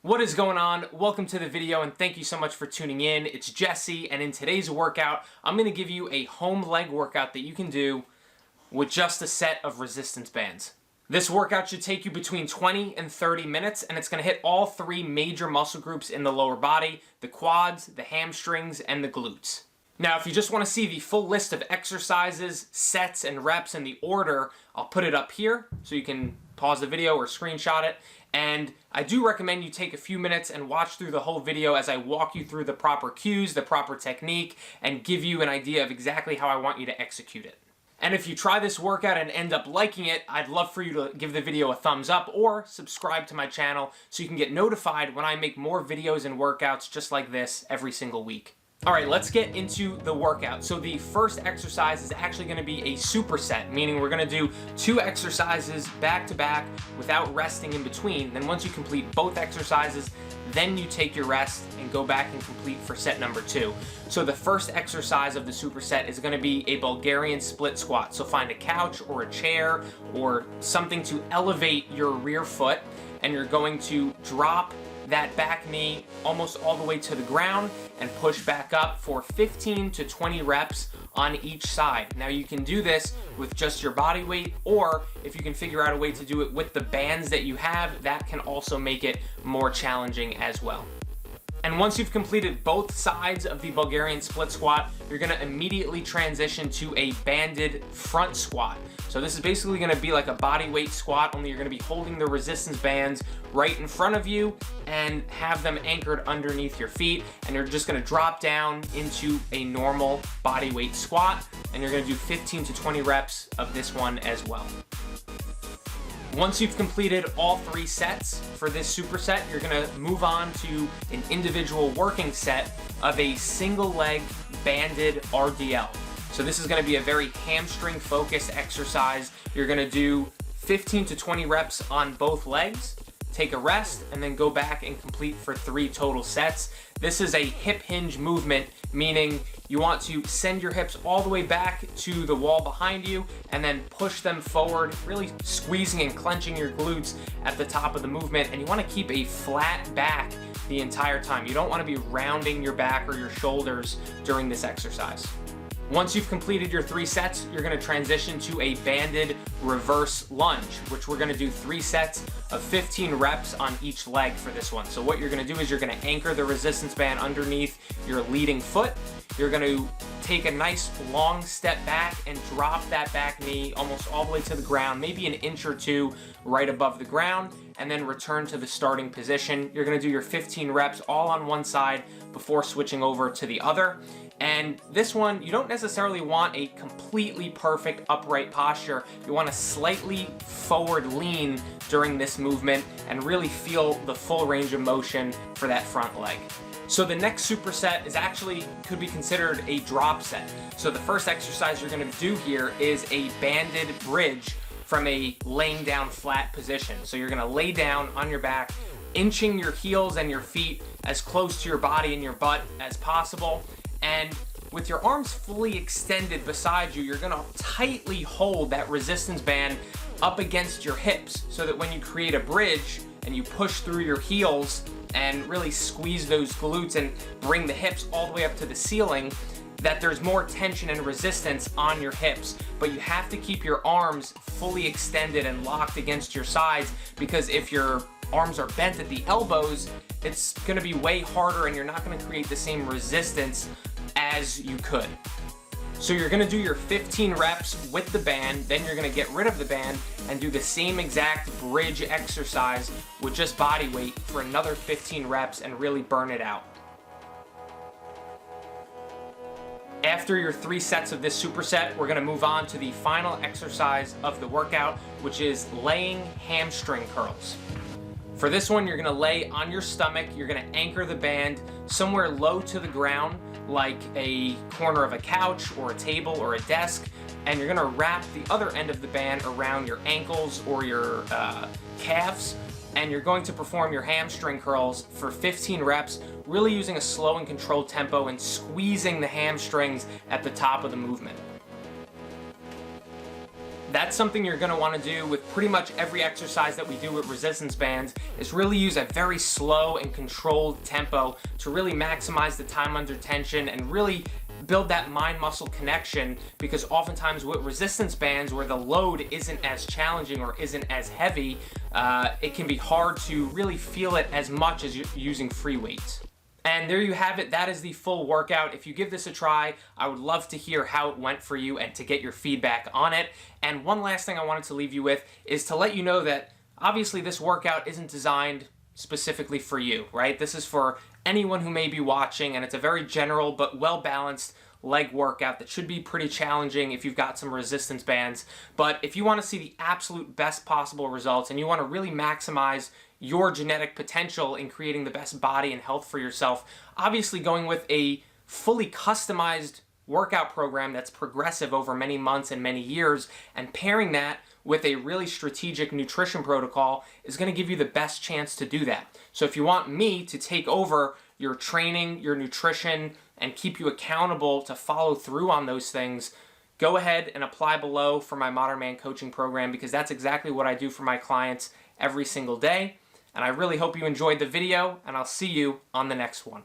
What is going on? Welcome to the video and thank you so much for tuning in. It's Jesse, and in today's workout, I'm going to give you a home leg workout that you can do with just a set of resistance bands. This workout should take you between 20 and 30 minutes, and it's going to hit all three major muscle groups in the lower body: the quads, the hamstrings, and the glutes. Now, if you just want to see the full list of exercises, sets, and reps in the order, I'll put it up here so you can pause the video or screenshot it. And I do recommend you take a few minutes and watch through the whole video as I walk you through the proper cues, the proper technique, and give you an idea of exactly how I want you to execute it. And if you try this workout and end up liking it, I'd love for you to give the video a thumbs up or subscribe to my channel so you can get notified when I make more videos and workouts just like this every single week. Alright, let's get into the workout. So the first exercise is actually going to be a superset, meaning we're going to do 2 exercises back to back without resting in between. Then once you complete both exercises, then you take your rest and go back and complete for set number 2. So the first exercise of the superset is going to be a Bulgarian split squat. So find a couch or a chair or something to elevate your rear foot, and you're going to drop that back knee almost all the way to the ground and push back up for 15 to 20 reps on each side. Now you can do this with just your body weight, or if you can figure out a way to do it with the bands that you have, that can also make it more challenging as well. And once you've completed both sides of the Bulgarian split squat, you're going to immediately transition to a banded front squat. So this is basically going to be like a body weight squat, only you're going to be holding the resistance bands right in front of you and have them anchored underneath your feet, and you're just going to drop down into a normal body weight squat, and you're going to do 15 to 20 reps of this one as well. Once you've completed all 3 sets for this superset, you're going to move on to an individual working set of a single leg banded RDL. So this is going to be a very hamstring focused exercise. You're going to do 15 to 20 reps on both legs, take a rest, and then go back and complete for 3 total sets. This is a hip hinge movement, meaning you want to send your hips all the way back to the wall behind you and then push them forward, really squeezing and clenching your glutes at the top of the movement. And you want to keep a flat back the entire time. You don't want to be rounding your back or your shoulders during this exercise. Once you've completed your 3 sets, you're going to transition to a banded reverse lunge, which we're going to do 3 sets of 15 reps on each leg for this one. So what you're going to do is you're going to anchor the resistance band underneath your leading foot. You're going to take a nice long step back and drop that back knee almost all the way to the ground, maybe an inch or 2 right above the ground, and then return to the starting position. You're going to do your 15 reps all on one side before switching over to the other. And this one, you don't necessarily want a completely perfect upright posture. You want a slightly forward lean during this movement and really feel the full range of motion for that front leg. So the next superset is actually could be considered a drop set. So the first exercise you're going to do here is a banded bridge from a laying down flat position. So you're going to lay down on your back, inching your heels and your feet as close to your body and your butt as possible. And with your arms fully extended beside you, you're going to tightly hold that resistance band up against your hips so that when you create a bridge and you push through your heels and really squeeze those glutes and bring the hips all the way up to the ceiling, that there's more tension and resistance on your hips. But you have to keep your arms fully extended and locked against your sides, because if your arms are bent at the elbows, it's going to be way harder and you're not going to create the same resistance as you could. So you're going to do your 15 reps with the band, then you're going to get rid of the band and do the same exact bridge exercise with just body weight for another 15 reps and really burn it out. After your 3 sets of this superset, we're going to move on to the final exercise of the workout, which is laying hamstring curls. For this one, you're going to lay on your stomach. You're going to anchor the band somewhere low to the ground, like a corner of a couch or a table or a desk, and you're going to wrap the other end of the band around your ankles or your calves, and you're going to perform your hamstring curls for 15 reps, really using a slow and controlled tempo and squeezing the hamstrings at the top of the movement. That's something you're going to want to do with pretty much every exercise that we do with resistance bands, is really use a very slow and controlled tempo to really maximize the time under tension and really build that mind-muscle connection, because oftentimes with resistance bands where the load isn't as challenging or isn't as heavy, it can be hard to really feel it as much as you're using free weights. And there you have it. That is the full workout. If you give this a try, I would love to hear how it went for you and to get your feedback on it. And one last thing I wanted to leave you with is to let you know that obviously this workout isn't designed specifically for you, right? This is for anyone who may be watching, and it's a very general but well-balanced leg workout that should be pretty challenging if you've got some resistance bands. But if you want to see the absolute best possible results and you want to really maximize your genetic potential in creating the best body and health for yourself, obviously going with a fully customized workout program that's progressive over many months and many years, and pairing that with a really strategic nutrition protocol is going to give you the best chance to do that. So if you want me to take over your training, your nutrition, and keep you accountable to follow through on those things, go ahead and apply below for my Modern Man coaching program, because that's exactly what I do for my clients every single day. And I really hope you enjoyed the video, and I'll see you on the next one.